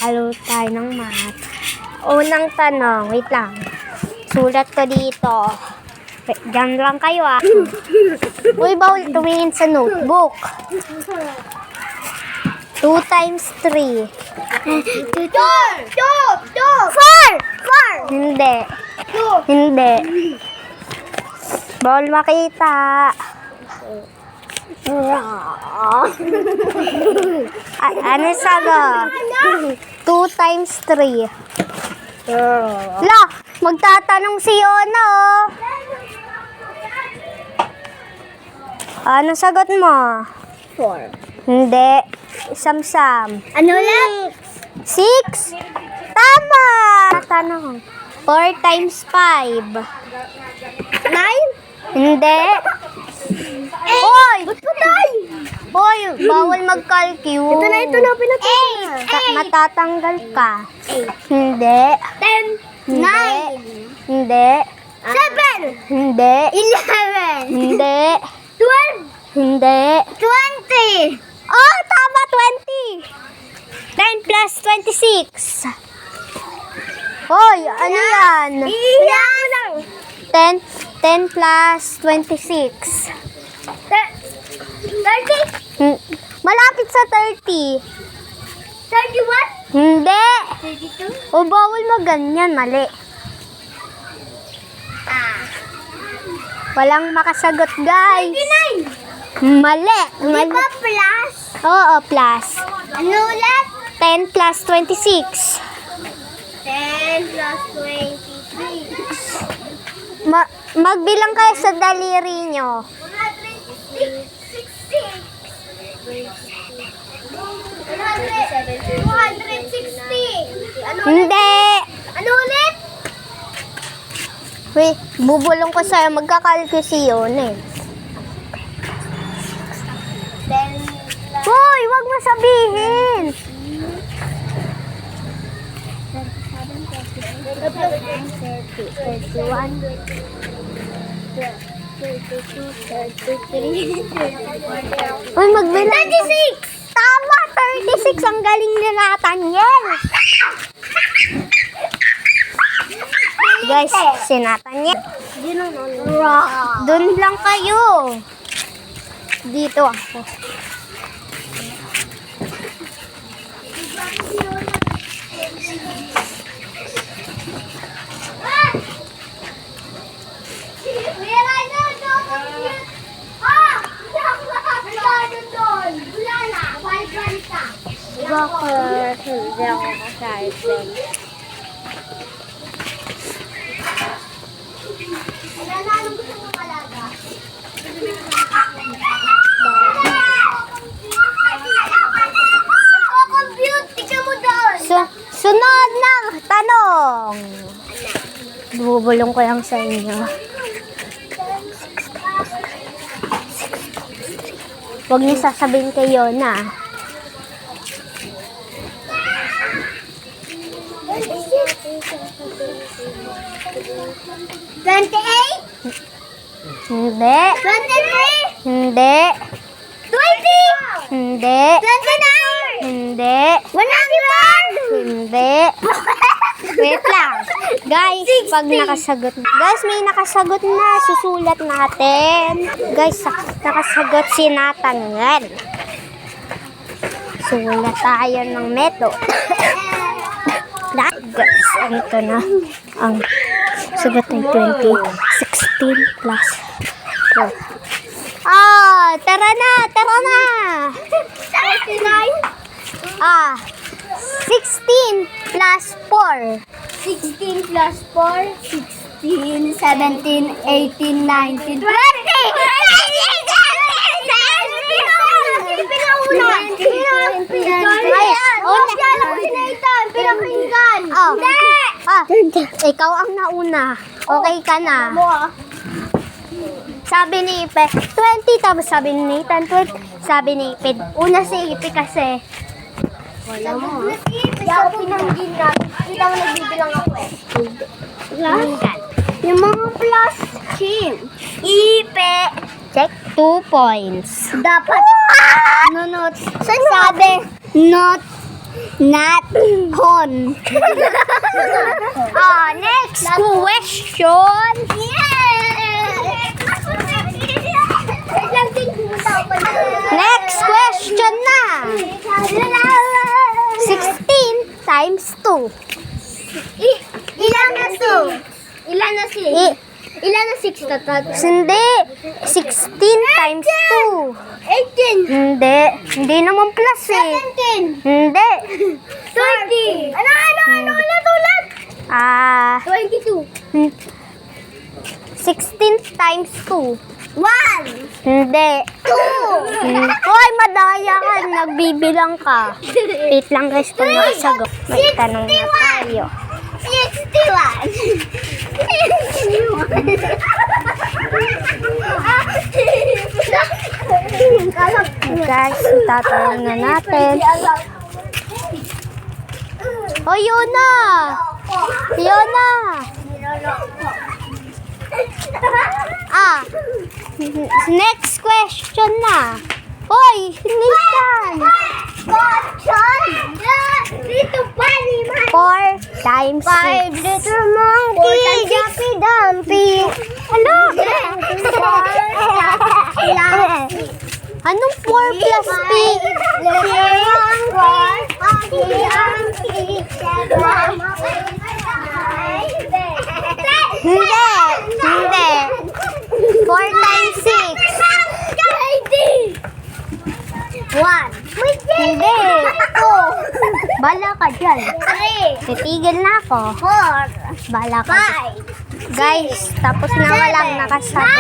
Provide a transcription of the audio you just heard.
Halo tayo ng math. Unang tanong, wait lang. Sulat ko dito. Diyan lang kayo ah. Uy, bawal tumingin sa notebook. 2 times 3. 2. 4. Hindi. Hindi. Bawal makita. Ano sagot? 2 times 3. La, magtatanong si Yona oh. Ano sagot mo? 4. Hindi. Sam-sam. Ano ulit? 6? Tama! Tanong. 4 times 5. 9? Hindi. Hoy! Ba't patay? Hoy, bawal mag-calculate. Ito na pinatay. 8. Matatanggal ka. Hindi. 10. 9. Hindi. 7. Hindi. 11. Hindi. 12. Hindi. 20. Oh, tama, 20. 10 plus 26. Hoy, ano yan? Iyan lang. 10 plus 26. 30. Malapit sa 30. 31. Hindi. 32. O, bawal mo ganyan. Mali. Walang makasagot, guys. 29. Mali. Di ba plus? Oo, plus. Ano ulit? 10 plus 26. 10 plus 26. Magbilang kayo sa daliri nyo. 260. Hindi. Ano ulit? Wait, bubulong ko sa'yo. Magkakalkusyon eh. 10 Hoy, wag mo sabihin. 33. Uy, magbilang. 36. Tama, 36. Ang galing ni Nathaniel. Guys, si Nathaniel. Doon lang kayo. Dito ako. Bakit hindi ako excited? Anong gusto mo talaga? Nagko-compute! Tignan mo doon! Sunod na tanong. Bubulong ko lang sa inyo. Huwag niyo sasabihin kayo na. 28? Hindi. 23? Hindi. 20? Hindi. 29? Hindi. 100? Hindi. Wait lang. Guys, pag nakasagot. Guys, may nakasagot na. Susulat natin. Guys, nakasagot si Nathaniel. Sulat tayo ng method. Guys, ito na. Ang sagot ay 20. 16 plus 4. Ah, tara na, tara na. 39? 16 plus 4. 16 plus 4? 16, 17, 18, 19, 20! Ikaw ang nauna. Okay ka na. Sabi ni Ipe, 20. Tapos sabi ni Nathan, 20. Sabi ni Ipe, una si Ipe kasi. Wala mo. Hindi ako pinanggin na. Hindi ako nagbibilang ako eh. Yung mga plus, Kim. Ipe. Check 2 points. Dapat, not, sabi, not Not hon. Next question. Next question na. 16 times 2. Ilan na 2? Ilan na 6? Ilan na 6 Hindi. 16 times 2. 18. Hindi. Hindi naman plus eh. 17. Hindi. 30. Ulit. 22. 16 times 2. 1. Hindi. 2. Hoy, madaya ka. Nagbibilang ka. Wait lang guys kung nakasagot. May tanong na tayo. 61. Guys, tatanong na natin. Oh, yun na. Yun na. Next question na. Hoy, Nathan. 4 times 6. Little monkey, jumpy dumpy. Hello? Anong 4 plus P? Hindi. Hindi. 4 times 6. 1. Hindi. Bala ka dyan. 3. Titigil na ako. 4. Bala ka dyan. 5. Guys, tapos na walang nakasagot.